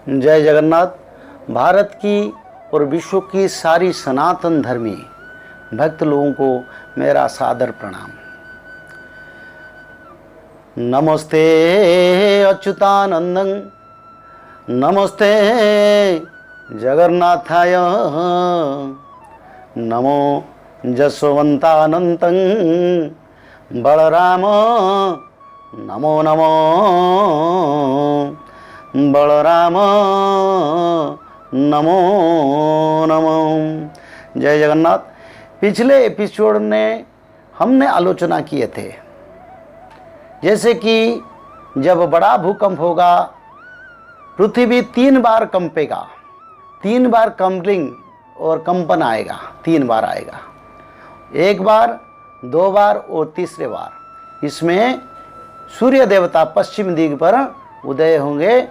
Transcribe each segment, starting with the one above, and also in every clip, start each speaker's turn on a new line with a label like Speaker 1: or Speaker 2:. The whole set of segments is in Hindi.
Speaker 1: जय जगन्नाथ। भारत की और विश्व की सारी सनातन धर्मी भक्त लोगों को मेरा सादर प्रणाम। नमस्ते अच्युतानंदं, नमस्ते जगन्नाथाय, नमो जसवंतानंतं बलराम, नमो नमो बलराम, नमो नमो। जय जगन्नाथ। पिछले एपिसोड में हमने आलोचना किए थे जैसे कि जब बड़ा भूकंप होगा पृथ्वी 3 बार कंपेगा, 3 बार कंपलिंग और कंपन आएगा, 3 बार आएगा, 1 बार, 2 बार और तीसरे बार इसमें सूर्य देवता पश्चिम दिग पर उदय होंगे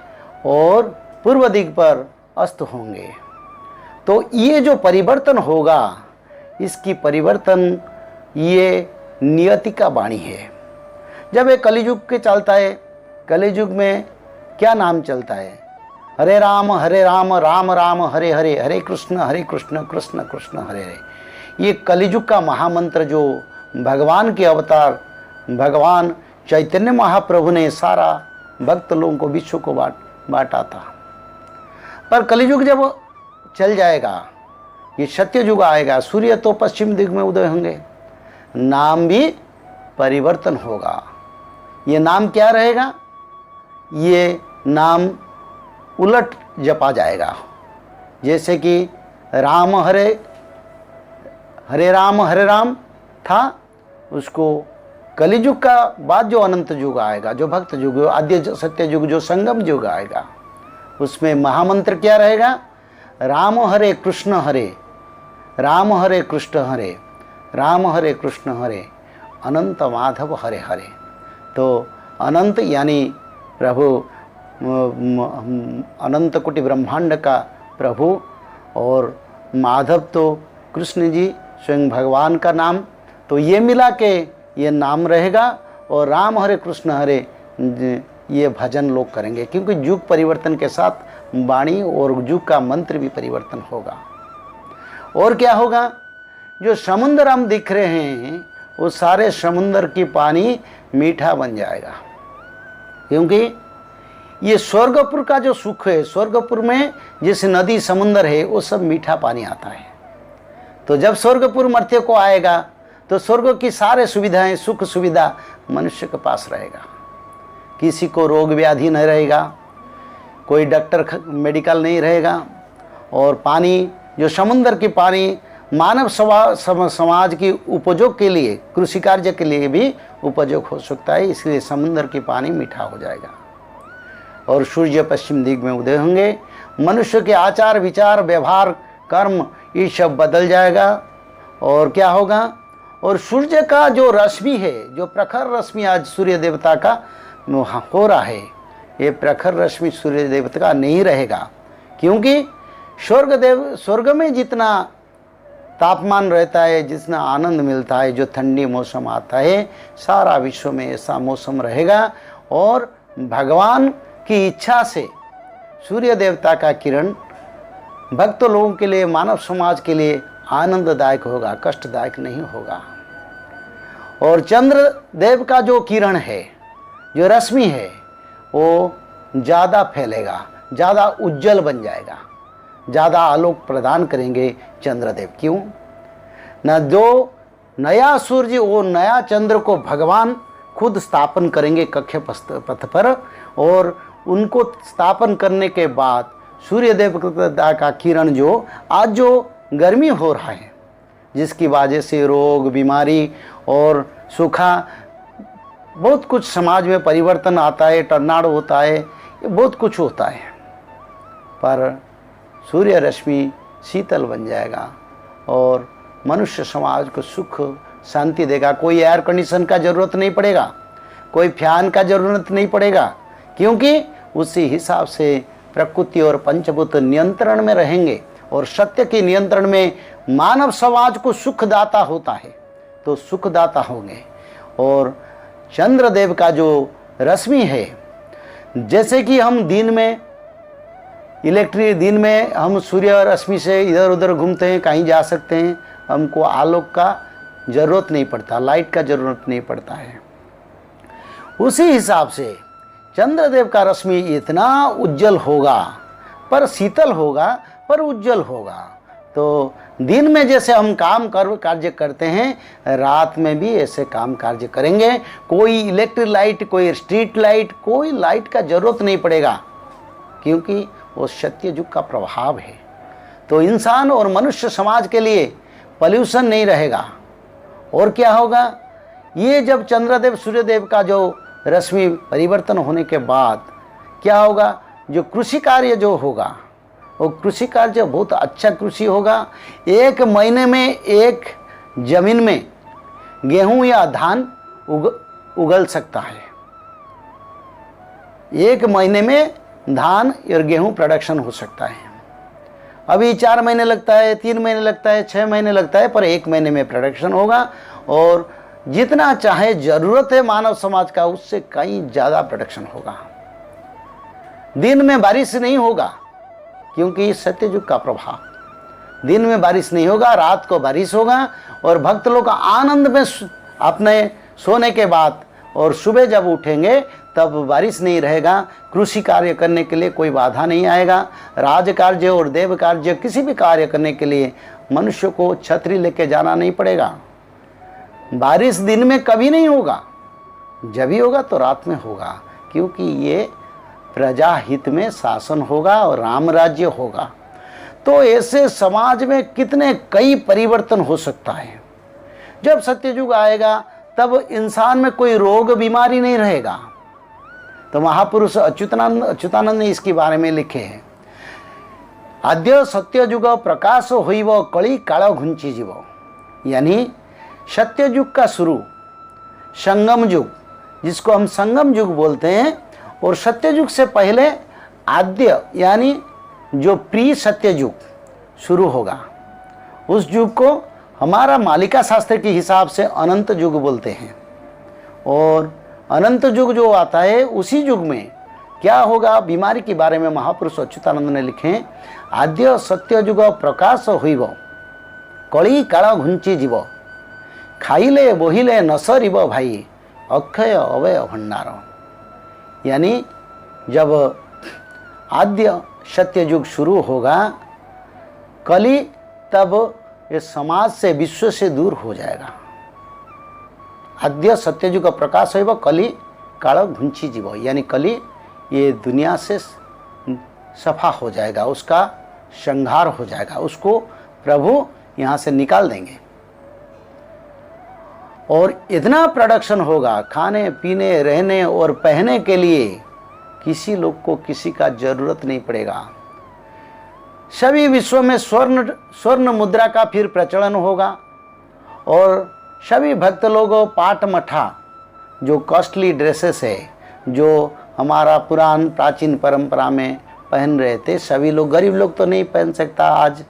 Speaker 1: और पूर्व दिग पर अस्त होंगे। तो ये जो परिवर्तन होगा, इसकी परिवर्तन ये नियति का वाणी है। जब ये कलियुग के चलता है, कलियुग में क्या नाम चलता है? हरे राम राम राम हरे हरे, हरे कृष्ण कृष्ण कृष्ण हरे हरे। ये कलियुग का महामंत्र जो भगवान के अवतार भगवान चैतन्य महाप्रभु ने सारा भक्त लोगों को, विश्व को बांटा था। पर कलियुग जब चल जाएगा, ये सत्य युग आएगा, सूर्य तो पश्चिम दिग में उदय होंगे, नाम भी परिवर्तन होगा। ये नाम क्या रहेगा? ये नाम उलट जपा जाएगा। जैसे कि राम हरे राम था, उसको कलियुग का बाद जो अनंत युग आएगा, जो भक्त युग, आद्य सत्य युग, जो संगम युग आएगा, उसमें महामंत्र क्या रहेगा? राम हरे कृष्ण हरे, राम हरे कृष्ण हरे, राम हरे कृष्ण हरे, अनंत माधव हरे हरे। तो अनंत यानी प्रभु, अनंत कोटि ब्रह्मांड का प्रभु, और माधव तो कृष्ण जी स्वयं भगवान का नाम। तो ये मिला के ये नाम रहेगा, और राम हरे कृष्ण हरे ये भजन लोग करेंगे, क्योंकि युग परिवर्तन के साथ वाणी और युग का मंत्र भी परिवर्तन होगा। और क्या होगा? जो समुद्र हम दिख रहे हैं वो सारे समुद्र की पानी मीठा बन जाएगा, क्योंकि ये स्वर्गपुर का जो सुख है, स्वर्गपुर में जिस नदी समुद्र है वो सब मीठा पानी आता है। तो जब स्वर्गपुर मर्त्य को आएगा तो स्वर्ग की सारे सुविधाएं, सुख सुविधा मनुष्य के पास रहेगा। किसी को रोग व्याधि नहीं रहेगा, कोई डॉक्टर मेडिकल नहीं रहेगा, और पानी जो समुद्र की पानी मानव समाज की उपयोग के लिए, कृषि कार्य के लिए भी उपयोग हो सकता है, इसलिए समुद्र की पानी मीठा हो जाएगा। और सूर्य पश्चिम दिग में उदय होंगे, मनुष्य के आचार विचार व्यवहार कर्म ये सब बदल जाएगा। और क्या होगा? और सूर्य का जो रश्मि है, जो प्रखर रश्मि आज सूर्य देवता का हो रहा है, ये प्रखर रश्मि सूर्य देवता का नहीं रहेगा, क्योंकि स्वर्ग में जितना तापमान रहता है, जितना आनंद मिलता है, जो ठंडी मौसम आता है, सारा विश्व में ऐसा मौसम रहेगा। और भगवान की इच्छा से सूर्य देवता का किरण भक्त लोगों के लिए, मानव समाज के लिए आनंददायक होगा, कष्टदायक नहीं होगा। और चंद्र देव का जो किरण है, जो रश्मि है, वो ज़्यादा फैलेगा, ज़्यादा उज्जवल बन जाएगा, ज़्यादा आलोक प्रदान करेंगे चंद्रदेव। क्यों न? जो नया सूर्य, वो नया चंद्र को भगवान खुद स्थापन करेंगे कक्ष पथ पर, और उनको स्थापन करने के बाद सूर्य देवता का किरण, जो आज जो गर्मी हो रहा है, जिसकी वजह से रोग बीमारी और सूखा, बहुत कुछ समाज में परिवर्तन आता है, टर्नाडो होता है, ये बहुत कुछ होता है, पर सूर्य रश्मि शीतल बन जाएगा और मनुष्य समाज को सुख शांति देगा। कोई एयर कंडीशन का ज़रूरत नहीं पड़ेगा, कोई फैन का ज़रूरत नहीं पड़ेगा, क्योंकि उसी हिसाब से प्रकृति और पंचभूत नियंत्रण में रहेंगे, और सत्य के नियंत्रण में मानव समाज को सुखदाता होता है, तो सुखदाता होंगे। और चंद्रदेव का जो रश्मि है, जैसे कि हम दिन में इलेक्ट्रिक दिन में हम सूर्य रश्मि से इधर उधर घूमते हैं, कहीं जा सकते हैं, हमको आलोक का ज़रूरत नहीं पड़ता, लाइट का ज़रूरत नहीं पड़ता है। उसी हिसाब से चंद्रदेव का रश्मि इतना उज्जवल होगा, पर शीतल होगा, पर उज्जवल होगा। तो दिन में जैसे हम कार्य करते हैं, रात में भी ऐसे काम कार्य करेंगे। कोई इलेक्ट्रिक लाइट, कोई स्ट्रीट लाइट, कोई लाइट का ज़रूरत नहीं पड़ेगा, क्योंकि वो सत्ययुग का प्रभाव है। तो इंसान और मनुष्य समाज के लिए पॉल्यूशन नहीं रहेगा। और क्या होगा, ये जब चंद्रदेव सूर्यदेव का जो रश्मि परिवर्तन होने के बाद क्या होगा, जो कृषि कार्य जो होगा वो कृषि कार्य बहुत अच्छा कृषि होगा। 1 महीने में एक जमीन में गेहूं या धान उगल सकता है। 1 महीने में धान और गेहूं प्रोडक्शन हो सकता है। अभी 4 महीने लगता है, 3 महीने लगता है, 6 महीने लगता है, पर 1 महीने में प्रोडक्शन होगा। और जितना चाहे ज़रूरत है मानव समाज का, उससे कहीं ज़्यादा प्रोडक्शन होगा। दिन में बारिश नहीं होगा, क्योंकि सत्ययुग का प्रभाव। दिन में बारिश नहीं होगा, रात को बारिश होगा। और भक्त लोग का आनंद में अपने सोने के बाद और सुबह जब उठेंगे तब बारिश नहीं रहेगा। कृषि कार्य करने के लिए कोई बाधा नहीं आएगा। राज कार्य और देव कार्य, किसी भी कार्य करने के लिए मनुष्य को छतरी लेके जाना नहीं पड़ेगा। बारिश दिन में कभी नहीं होगा, जब भी होगा तो रात में होगा, क्योंकि ये प्रजा हित में शासन होगा और राम राज्य होगा। तो ऐसे समाज में कितने कई परिवर्तन हो सकता है। जब सत्ययुग आएगा तब इंसान में कोई रोग बीमारी नहीं रहेगा। तो महापुरुष अच्युतानंद ने इसके बारे में लिखे हैं, आद्य सत्ययुग प्रकाश होइब कली काल घुंची जीव। यानी सत्ययुग का शुरू संगम युग, जिसको हम संगम युग बोलते हैं, और सत्ययुग से पहले आद्य यानी जो प्री सत्ययुग शुरू होगा। उस युग को हमारा मालिका शास्त्र के हिसाब से अनंत युग बोलते हैं। और अनंत युग जो आता है, उसी युग में क्या होगा, बीमारी के बारे में महापुरुष अच्युतानंद ने लिखे, आद्य सत्ययुग प्रकाश होइब कली काल घुंची जीव। खाइले बोहिले न सरिब भाई अक्षय अवय भंडार। यानी जब आद्य सत्ययुग शुरू होगा कली, तब ये समाज से विश्व से दूर हो जाएगा। आद्य सत्ययुग प्रकाश होइब कली काल घुंची जीव। यानी कली ये दुनिया से सफा हो जाएगा, उसका संहार हो जाएगा, उसको प्रभु यहाँ से निकाल देंगे। और इतना प्रोडक्शन होगा, खाने पीने रहने और पहनने के लिए किसी लोग को किसी का जरूरत नहीं पड़ेगा। सभी विश्व में स्वर्ण मुद्रा का फिर प्रचलन होगा। और सभी भक्त लोगों पाट मठा, जो कॉस्टली ड्रेसेस है, जो हमारा पुरान प्राचीन परंपरा में पहन रहे थे, सभी लोग, गरीब लोग तो नहीं पहन सकता आज,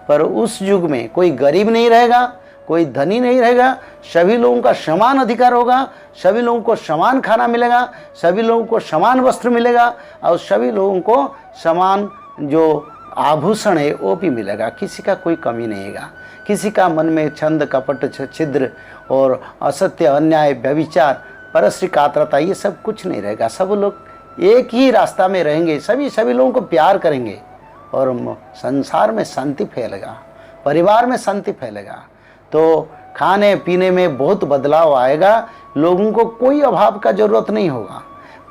Speaker 1: पर उस युग में कोई गरीब नहीं रहेगा, कोई धनी नहीं रहेगा। सभी लोगों का समान अधिकार होगा, सभी लोगों को समान खाना मिलेगा, सभी लोगों को समान वस्त्र मिलेगा, और सभी लोगों को समान जो आभूषण है वो भी मिलेगा। किसी का कोई कमी नहीं होगा। किसी का मन में छंद कपट छिद्र और असत्य अन्याय व्यभिचार परस्त्री कातरता ये सब कुछ नहीं रहेगा। सब लोग एक ही रास्ता में रहेंगे, सभी लोगों को प्यार करेंगे और संसार में शांति फैलेगा, परिवार में शांति फैलेगा। तो खाने पीने में बहुत बदलाव आएगा। लोगों को कोई अभाव का जरूरत नहीं होगा।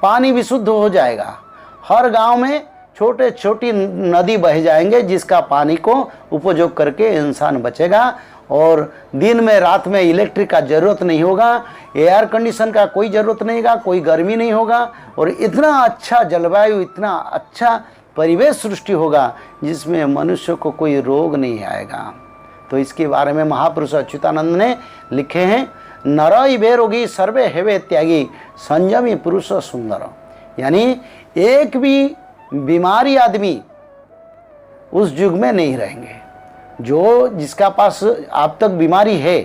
Speaker 1: पानी विशुद्ध हो जाएगा। हर गांव में छोटे छोटी नदी बह जाएंगे, जिसका पानी को उपयोग करके इंसान बचेगा। और दिन में रात में इलेक्ट्रिक का ज़रूरत नहीं होगा, एयर कंडीशन का कोई ज़रूरत नहीं होगा, कोई गर्मी नहीं होगा। और इतना अच्छा जलवायु, इतना अच्छा परिवेश सृष्टि होगा जिसमें मनुष्य को कोई रोग नहीं आएगा। तो इसके बारे में महापुरुष अच्युतानंद ने लिखे हैं, नर इबे रोगी सर्वे हेवे त्यागी संयमी पुरुष सुंदर। यानी एक भी बीमारी आदमी उस युग में नहीं रहेंगे। जो जिसका पास अब तक बीमारी है,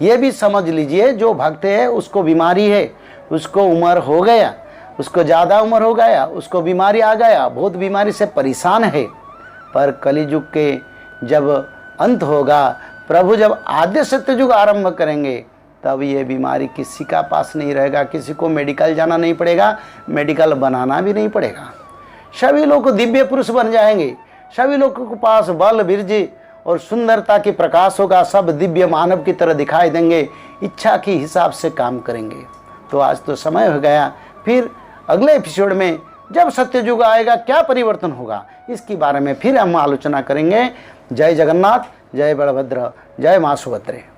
Speaker 1: ये भी समझ लीजिए, जो भक्त है उसको बीमारी है, उसको उम्र हो गया उसको ज़्यादा उम्र हो गया, उसको बीमारी आ गया, बहुत बीमारी से परेशान है। पर कलियुग के जब अंत होगा, प्रभु जब आद्य सत्य युग आरंभ करेंगे, तब ये बीमारी किसी का पास नहीं रहेगा, किसी को मेडिकल जाना नहीं पड़ेगा, मेडिकल बनाना भी नहीं पड़ेगा। सभी लोग दिव्य पुरुष बन जाएंगे, सभी लोगों के पास बल बीर्ज और सुंदरता की प्रकाश होगा, सब दिव्य मानव की तरह दिखाई देंगे, इच्छा के हिसाब से काम करेंगे। तो आज तो समय हो गया, फिर अगले एपिसोड में जब सत्ययुग आएगा क्या परिवर्तन होगा, इसके बारे में फिर हम आलोचना करेंगे। जय जगन्नाथ, जय बलभद्र, जय मां सुभद्रे।